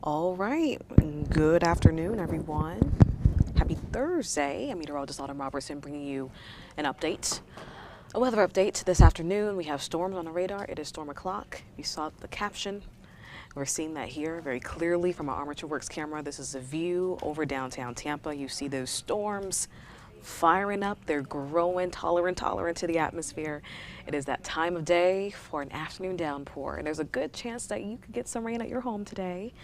All right. Good afternoon, everyone. Happy Thursday. I'm Meteorologist Robertson bringing you an update. A weather update this afternoon. We have storms on the radar. It is storm o'clock. You saw the caption. We're seeing that here very clearly from our Armature Works camera. This is a view over downtown Tampa. You see those storms firing up. They're growing tolerant to the atmosphere. It is that time of day for an afternoon downpour, and there's a good chance that you could get some rain at your home today.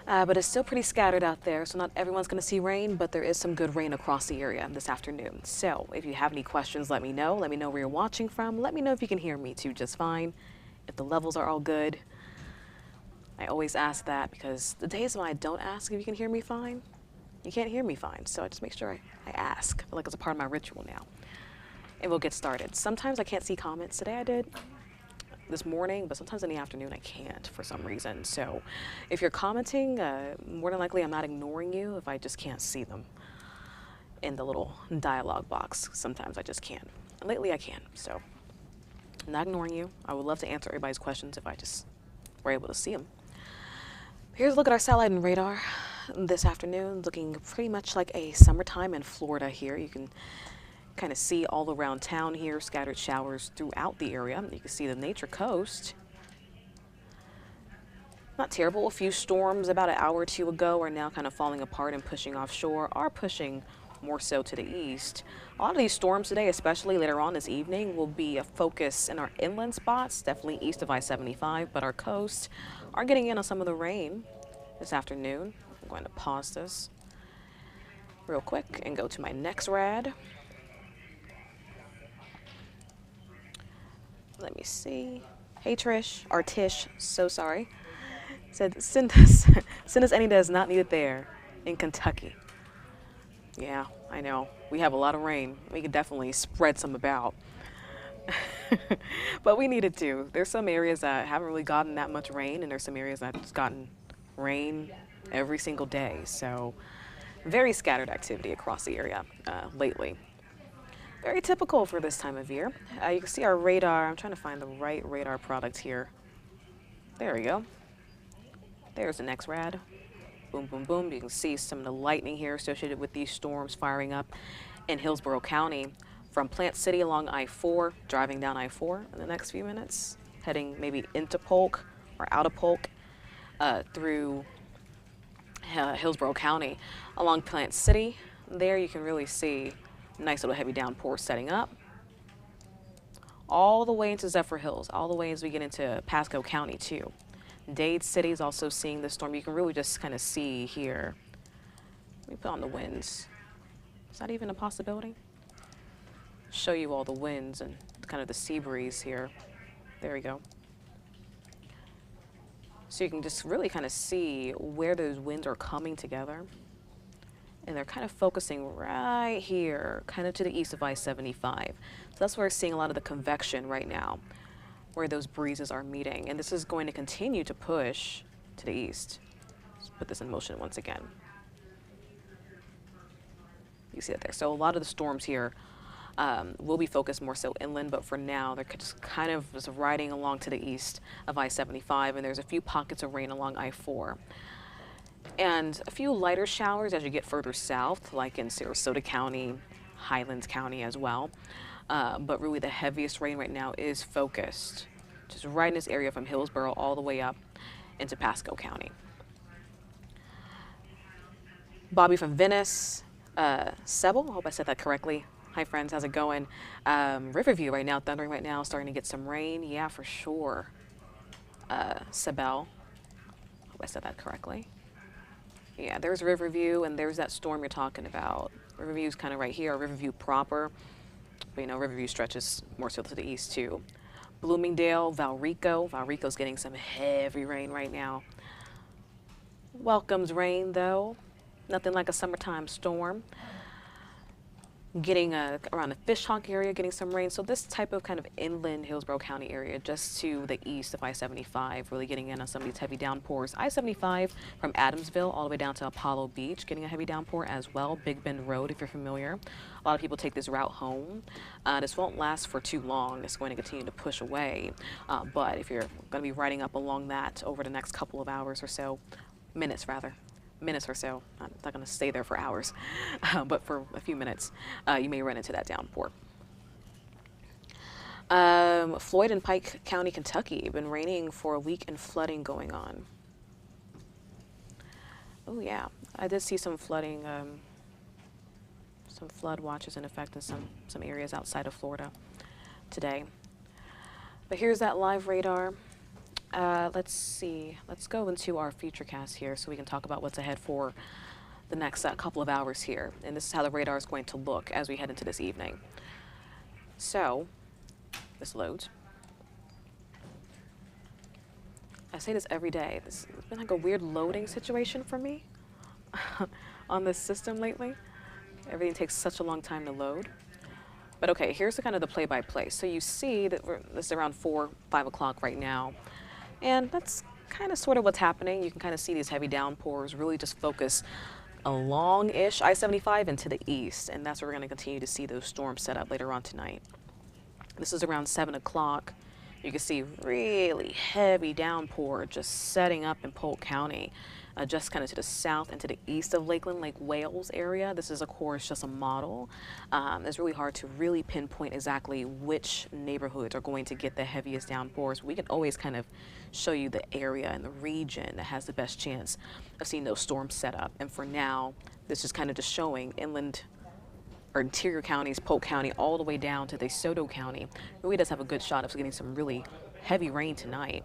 But it's still pretty scattered out there, so not everyone's going to see rain, but there is some good rain across the area this afternoon. So if you have any questions, let me know. Let me know where you're watching from. Let me know if you can hear me too just fine, if the levels are all good. I always ask that because the days when I don't ask if you can hear me fine, you can't hear me fine. So I just make sure I ask. I feel like it's a part of my ritual now. And we'll get started. Sometimes I can't see comments. Today I did this morning, but sometimes in the afternoon I can't for some reason. So if you're commenting, more than likely I'm not ignoring you if I just can't see them in the little dialogue box. Sometimes I just can't. And lately I can. So I'm not ignoring you. I would love to answer everybody's questions if I just were able to see them. Here's a look at our satellite and radar this afternoon, looking pretty much like a summertime in Florida here. You can kind of see all around town here, scattered showers throughout the area. You can see the Nature Coast. Not terrible. A few storms about an hour or two ago are now kind of falling apart and pushing offshore, are pushing more so to the east. A lot of these storms today, especially later on this evening, will be a focus in our inland spots, definitely east of I-75, but our coast are getting in on some of the rain this afternoon. I'm going to pause this real quick and go to my next rad. Let me see. Hey Trish, or Tish, so sorry. Said send us any that is not needed there in Kentucky. Yeah, I know. We have a lot of rain. We could definitely spread some about. But we needed to. There's some areas that haven't really gotten that much rain, and there's some areas that's gotten rain every single day. So very scattered activity across the area lately. Very typical for this time of year. You can see our radar. I'm trying to find the right radar product here. There we go. There's the next rad. Boom, boom, boom. You can see some of the lightning here associated with these storms firing up in Hillsborough County from Plant City along I-4, driving down I-4 in the next few minutes, heading maybe into Polk or out of Polk through Hillsborough County. Along Plant City, there you can really see nice little heavy downpour setting up all the way into Zephyr Hills, all the way as we get into Pasco County too. Dade City is also seeing the storm. You can really just kind of see here. Let me put on the winds. Is that even a possibility? Show you all the winds and kind of the sea breeze here. There we go. So you can just really kind of see where those winds are coming together. And they're kind of focusing right here, kind of to the east of I-75. So that's where we're seeing a lot of the convection right now, where those breezes are meeting. And this is going to continue to push to the east. Let's put this in motion once again. You see that there. So a lot of the storms here will be focused more so inland, but for now they're just kind of just riding along to the east of I-75, and there's a few pockets of rain along I-4. And a few lighter showers as you get further south, like in Sarasota County, Highlands County as well. But really the heaviest rain right now is focused just right in this area from Hillsborough all the way up into Pasco County. Bobby from Venice, Sebel, I hope I said that correctly. Hi friends, how's it going? Riverview right now, thundering right now, starting to get some rain. Yeah, for sure. Sebel, hope I said that correctly. Yeah, there's Riverview, and there's that storm you're talking about. Riverview's kind of right here, Riverview proper. But you know, Riverview stretches more so to the east too. Bloomingdale, Valrico. Valrico's getting some heavy rain right now. Welcomes rain though. Nothing like a summertime storm. Getting around the Fishhawk area, getting some rain. So this type of kind of inland Hillsborough County area, just to the east of I-75, really getting in on some of these heavy downpours. I-75 from Adamsville all the way down to Apollo Beach, getting a heavy downpour as well. Big Bend Road, if you're familiar. A lot of people take this route home. This won't last for too long. It's going to continue to push away. But if you're going to be riding up along that over the next couple of hours or so, minutes rather, minutes or so. I'm not going to stay there for hours, but for a few minutes, you may run into that downpour. Floyd and Pike County, Kentucky, been raining for a week and flooding going on. Oh yeah, I did see some flooding, some flood watches in effect in some areas outside of Florida today. But here's that live radar. Let's see. Let's go into our futurecast here so we can talk about what's ahead for the next couple of hours here. And this is how the radar is going to look as we head into this evening. So, this loads. I say this every day. This has been like a weird loading situation for me on this system lately. Everything takes such a long time to load. But okay, here's the kind of the play-by-play. So you see that this is around 4, 5 o'clock right now. And that's kind of sort of what's happening. You can kind of see these heavy downpours really just focus along-ish I-75 and to the east. And that's where we're going to continue to see those storms set up later on tonight. This is around 7 o'clock. You can see really heavy downpour just setting up in Polk County, just kind of to the south and to the east of Lakeland, Lake Wales area. This is, of course, just a model. It's really hard to really pinpoint exactly which neighborhoods are going to get the heaviest downpours. We can always kind of show you the area and the region that has the best chance of seeing those storms set up. And for now, this is kind of just showing inland or interior counties, Polk County, all the way down to DeSoto County. Really does have a good shot of getting some really heavy rain tonight,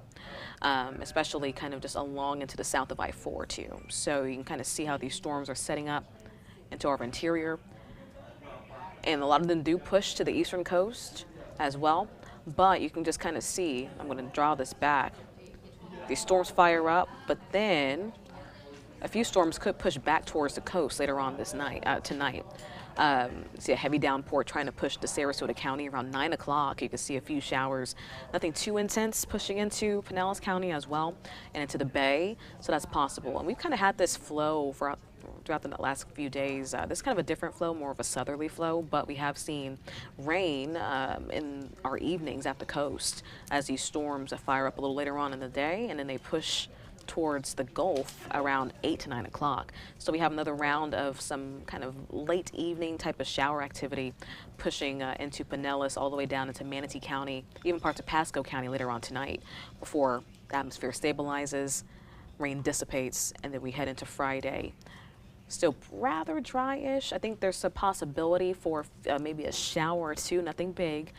especially kind of just along into the south of I-4 too. So you can kind of see how these storms are setting up into our interior. And a lot of them do push to the eastern coast as well. But you can just kind of see, I'm going to draw this back. These storms fire up, but then a few storms could push back towards the coast later on this night, tonight. See a heavy downpour trying to push to Sarasota County around 9 o'clock. You can see a few showers, nothing too intense, pushing into Pinellas County as well and into the Bay. So that's possible. And we've kind of had this flow throughout the last few days. This is kind of a different flow, more of a southerly flow, but we have seen rain in our evenings at the coast as these storms fire up a little later on in the day, and then they push towards the Gulf around 8 to 9 o'clock. So we have another round of some kind of late evening type of shower activity pushing into Pinellas all the way down into Manatee County, even parts of Pasco County later on tonight before the atmosphere stabilizes, rain dissipates, and then we head into Friday. Still rather dry-ish. I think there's a possibility for maybe a shower or two, nothing big,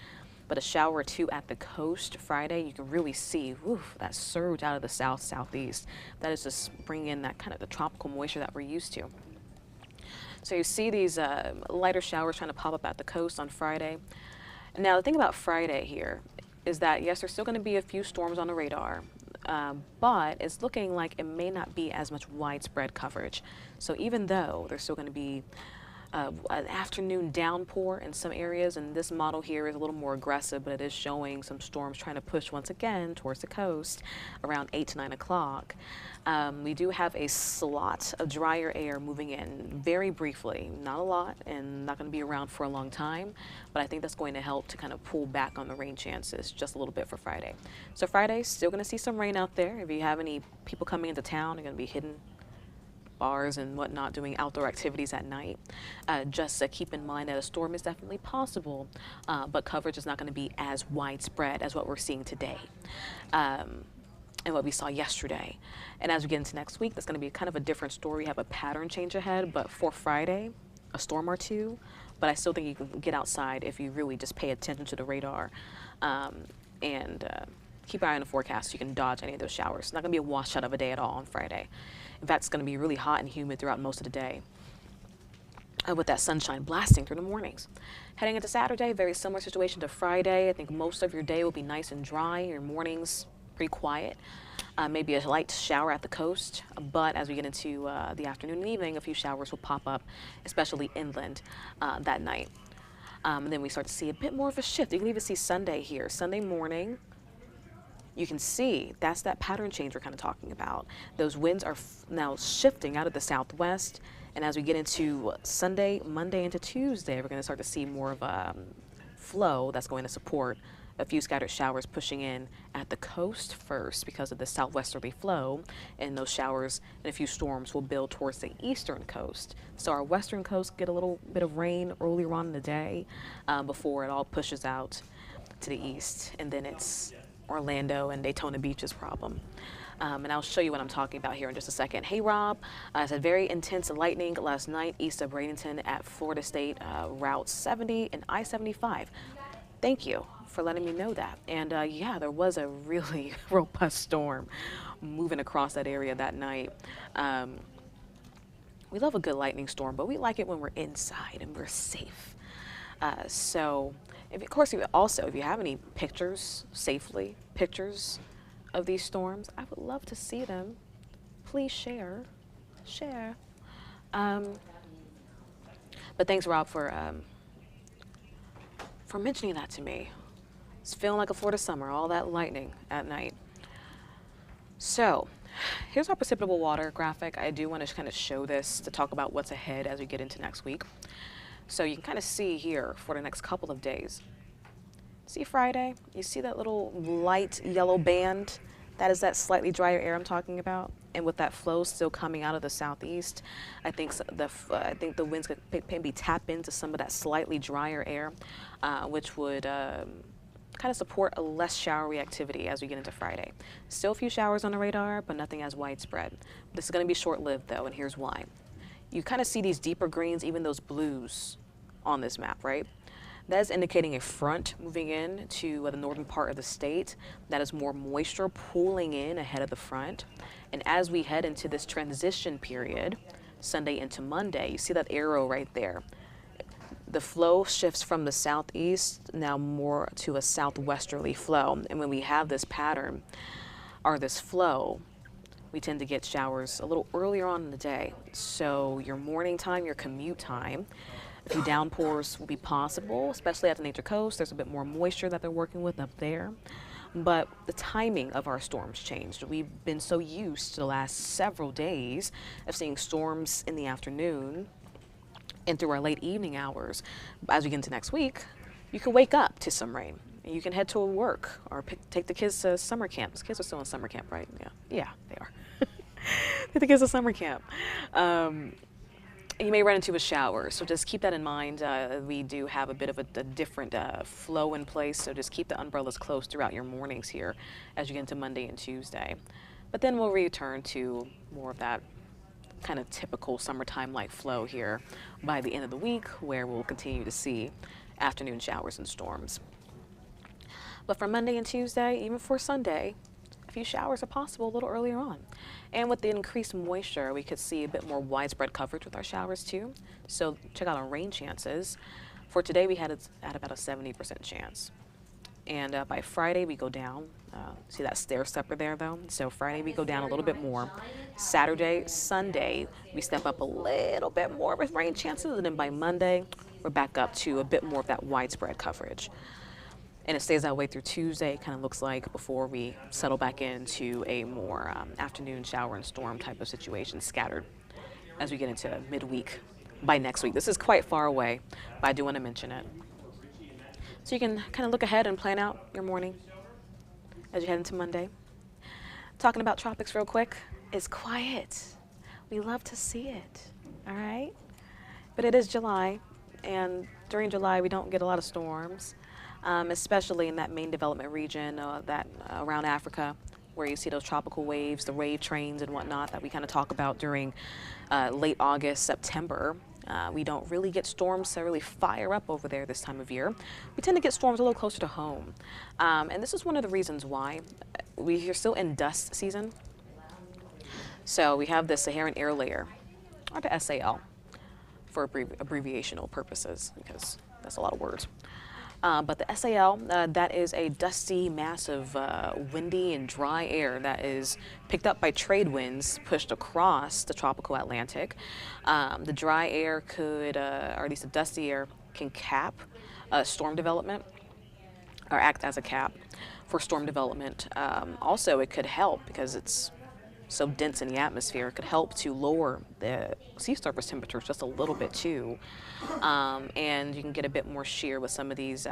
but a shower or two at the coast Friday. You can really see that surge out of the south, southeast. That is just bringing in that kind of the tropical moisture that we're used to. So you see these lighter showers trying to pop up at the coast on Friday. Now the thing about Friday here is that yes, there's still going to be a few storms on the radar, but it's looking like it may not be as much widespread coverage. So even though there's still going to be an afternoon downpour in some areas, and this model here is a little more aggressive, but it is showing some storms trying to push once again towards the coast around 8 to 9 o'clock. We do have a slot of drier air moving in very briefly, not a lot, and not going to be around for a long time, but I think that's going to help to kind of pull back on the rain chances just a little bit for Friday. So Friday, still going to see some rain out there. If you have any people coming into town, they're going to be hidden bars and whatnot, doing outdoor activities at night. Just keep in mind that a storm is definitely possible, but coverage is not going to be as widespread as what we're seeing today and what we saw yesterday. And as we get into next week, that's going to be kind of a different story. We have a pattern change ahead, but for Friday, a storm or two. But I still think you can get outside if you really just pay attention to the radar and keep an eye on the forecast. You can dodge any of those showers. It's not going to be a washout of a day at all on Friday. In fact, it's going to be really hot and humid throughout most of the day with that sunshine blasting through the mornings. Heading into Saturday, very similar situation to Friday. I think most of your day will be nice and dry. Your mornings pretty quiet. Maybe a light shower at the coast, but as we get into the afternoon and evening, a few showers will pop up, especially inland that night. And then we start to see a bit more of a shift. You can even see Sunday here. Sunday morning, you can see that's that pattern change we're kind of talking about. Those winds are now shifting out of the southwest, and as we get into Sunday, Monday into Tuesday, we're going to start to see more of a flow that's going to support a few scattered showers pushing in at the coast first because of the southwesterly flow, and those showers and a few storms will build towards the eastern coast. So our western coast get a little bit of rain earlier on in the day before it all pushes out to the east, and then it's Orlando and Daytona Beach's problem. And I'll show you what I'm talking about here in just a second. Hey Rob, I said very intense lightning last night east of Bradenton at Florida State Route 70 and I-75. Thank you for letting me know that. And yeah, there was a really robust storm moving across that area that night. We love a good lightning storm, but we like it when we're inside and we're safe. So, of course, if you have any pictures, pictures of these storms, I would love to see them. Please share. But thanks, Rob, for mentioning that to me. It's feeling like a Florida summer, all that lightning at night. So, here's our precipitable water graphic. I do want to kind of show this to talk about what's ahead as we get into next week. So you can kind of see here for the next couple of days. See Friday? You see that little light yellow band? That is that slightly drier air I'm talking about. And with that flow still coming out of the southeast, I think the winds could maybe tap into some of that slightly drier air, which would kind of support a less showery activity as we get into Friday. Still a few showers on the radar, but nothing as widespread. This is going to be short-lived though, and here's why. You kind of see these deeper greens, even those blues on this map, right? That is indicating a front moving in to the northern part of the state. That is more moisture pooling in ahead of the front. And as we head into this transition period, Sunday into Monday, you see that arrow right there. The flow shifts from the southeast now more to a southwesterly flow. And when we have this pattern or this flow, we tend to get showers a little earlier on in the day. So your morning time, your commute time, a few downpours will be possible, especially at the Nature Coast. There's a bit more moisture that they're working with up there. But the timing of our storms changed. We've been so used to the last several days of seeing storms in the afternoon and through our late evening hours. As we get into next week, you can wake up to some rain. You can head to work or take the kids to summer camp. The kids are still in summer camp, right? Yeah, they are. Take the kids to summer camp. You may run into a shower, so just keep that in mind. We do have a bit of a different flow in place, so just keep the umbrellas close throughout your mornings here as you get into Monday and Tuesday. But then we'll return to more of that kind of typical summertime-like flow here by the end of the week, where we'll continue to see afternoon showers and storms. But for Monday and Tuesday, even for Sunday, a few showers are possible a little earlier on. And with the increased moisture, we could see a bit more widespread coverage with our showers too. So check out our rain chances. For today, we had it at about a 70% chance. And by Friday, we go down. See that stair stepper there though? So Friday, we go down a little bit more. Saturday, Sunday, we step up a little bit more with rain chances. And then by Monday, we're back up to a bit more of that widespread coverage. And it stays that way through Tuesday, kind of looks like, before we settle back into a more afternoon shower and storm type of situation, scattered as we get into midweek by next week. This is quite far away, but I do want to mention it. So you can kind of look ahead and plan out your morning as you head into Monday. Talking about tropics real quick, it's quiet. We love to see it, all right? But it is July, and during July we don't get a lot of storms. Especially in that main development region, around Africa, where you see those tropical waves, the wave trains and whatnot that we kind of talk about during late August, September. We don't really get storms that really fire up over there this time of year. We tend to get storms a little closer to home. And this is one of the reasons why we're still in dust season. So we have the Saharan air layer, or the SAL, for abbreviational purposes, because that's a lot of words. But the SAL, that is a dusty mass of windy and dry air that is picked up by trade winds pushed across the tropical Atlantic. The dry air could, or at least the dusty air, can cap storm development, or act as a cap for storm development. Also, it could help, because it's so dense in the atmosphere, it could help to lower the sea surface temperatures just a little bit too. And you can get a bit more shear with some of these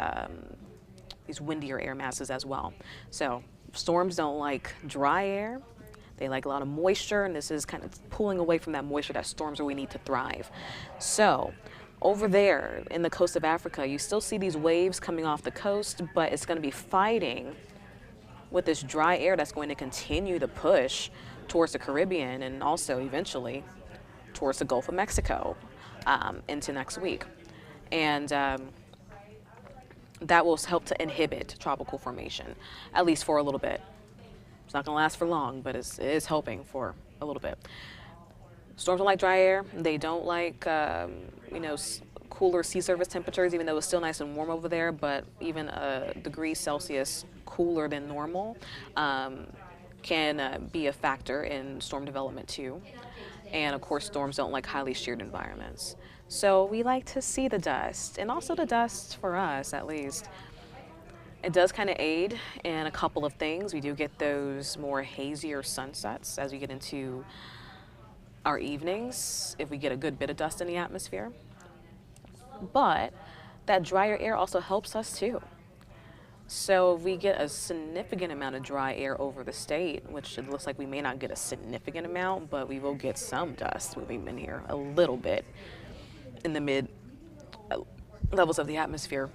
these windier air masses as well. So storms don't like dry air. They like a lot of moisture, and this is kind of pulling away from that moisture that storms really need to thrive. So over there in the coast of Africa, you still see these waves coming off the coast, but it's going to be fighting with this dry air that's going to continue to push towards the Caribbean and also eventually towards the Gulf of Mexico into next week. And that will help to inhibit tropical formation, at least for a little bit. It's not going to last for long, but it is helping for a little bit. Storms don't like dry air. They don't like, cooler sea surface temperatures, even though it's still nice and warm over there, but even a degree Celsius cooler than normal can be a factor in storm development too. And of course, storms don't like highly sheared environments. So we like to see the dust, and also the dust for us at least. It does kind of aid in a couple of things. We do get those more hazier sunsets as we get into our evenings, if we get a good bit of dust in the atmosphere. But that drier air also helps us too. So if we get a significant amount of dry air over the state, which it looks like we may not get a significant amount, but we will get some dust moving in here a little bit in the mid levels of the atmosphere.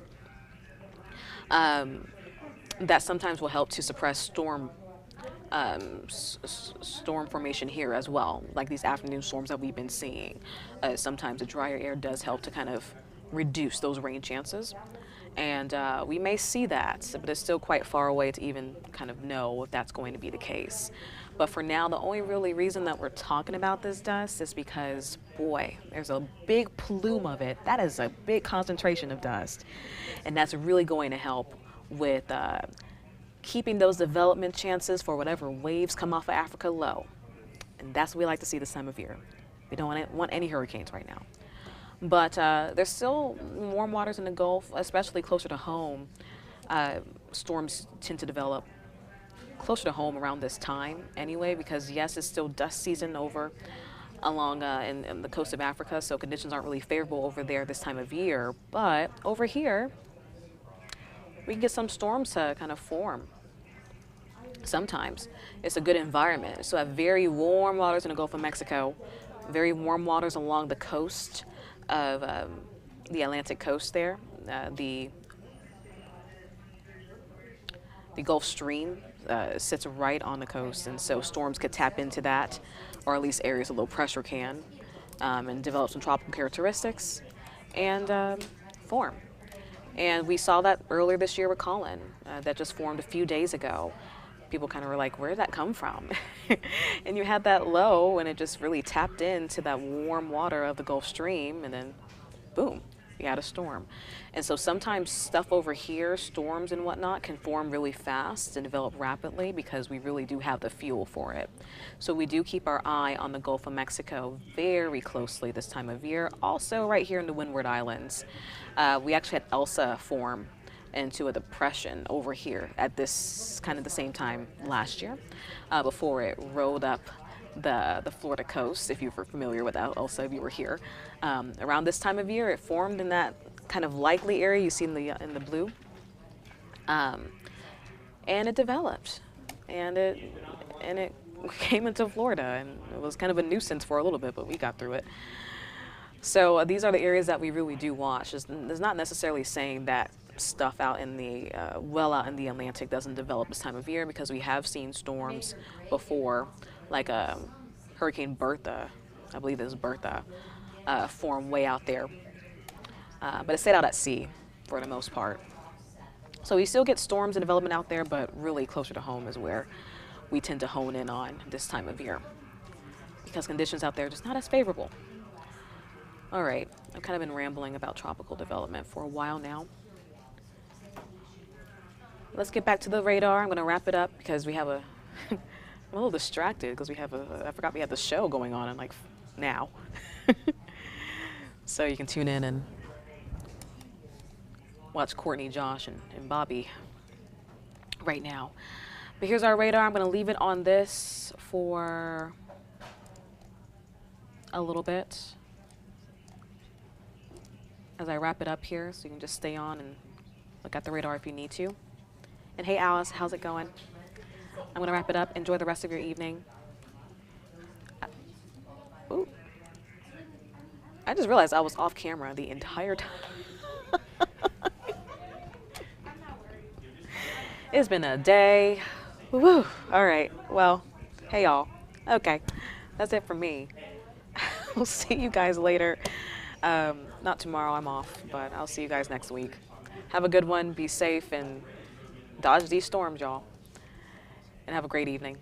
That sometimes will help to suppress storm formation here as well, like these afternoon storms that we've been seeing. Sometimes the drier air does help to kind of reduce those rain chances, and we may see that, but it's still quite far away to even kind of know if that's going to be the case. But for now, the only really reason that we're talking about this dust is because, boy, there's a big plume of it. That is a big concentration of dust. And that's really going to help with keeping those development chances for whatever waves come off of Africa low. And that's what we like to see this time of year. We don't want any hurricanes right now. But there's still warm waters in the Gulf, especially closer to home. Storms tend to develop closer to home around this time anyway, because yes, it's still dust season over along in the coast of Africa, so conditions aren't really favorable over there this time of year. But over here, we can get some storms kind of form. Sometimes it's a good environment. So have very warm waters in the Gulf of Mexico, very warm waters along the coast of the Atlantic coast there. The Gulf Stream sits right on the coast, and so storms could tap into that, or at least areas of low pressure can, and develop some tropical characteristics and form. And we saw that earlier this year with Colin, that just formed a few days ago. People kind of were like, where did that come from? And you had that low, and it just really tapped into that warm water of the Gulf Stream, and then boom, you had a storm. And so sometimes stuff over here, storms and whatnot, can form really fast and develop rapidly because we really do have the fuel for it. So we do keep our eye on the Gulf of Mexico very closely this time of year. Also right here in the Windward Islands. We actually had Elsa form into a depression over here at this kind of the same time last year, before it rolled up the Florida coast. If you were familiar with Elsa, if you were here, around this time of year, it formed in that kind of likely area you see in the blue, and it developed, and it came into Florida, and it was kind of a nuisance for a little bit, but we got through it. So these are the areas that we really do watch. It's not necessarily saying that stuff out in the out in the Atlantic doesn't develop this time of year, because we have seen storms before, like Hurricane Bertha, I believe it was Bertha, form way out there, but it stayed out at sea for the most part. So we still get storms and development out there, but really closer to home is where we tend to hone in on this time of year, because conditions out there are just not as favorable. All right, I've kind of been rambling about tropical development for a while now. Let's get back to the radar. I'm going to wrap it up because we have I'm a little distracted because I forgot we have the show going on and like now. So you can tune in and watch Courtney, Josh, and Bobby right now. But here's our radar. I'm going to leave it on this for a little bit as I wrap it up here, so you can just stay on and look at the radar if you need to. And hey, Alice, how's it going? I'm going to wrap it up. Enjoy the rest of your evening. Ooh. I just realized I was off camera the entire time. It's been a day. Woo. All right. Well, hey, y'all. Okay. That's it for me. We'll see you guys later. Not tomorrow, I'm off, but I'll see you guys next week. Have a good one. Be safe and dodge these storms, y'all. And have a great evening.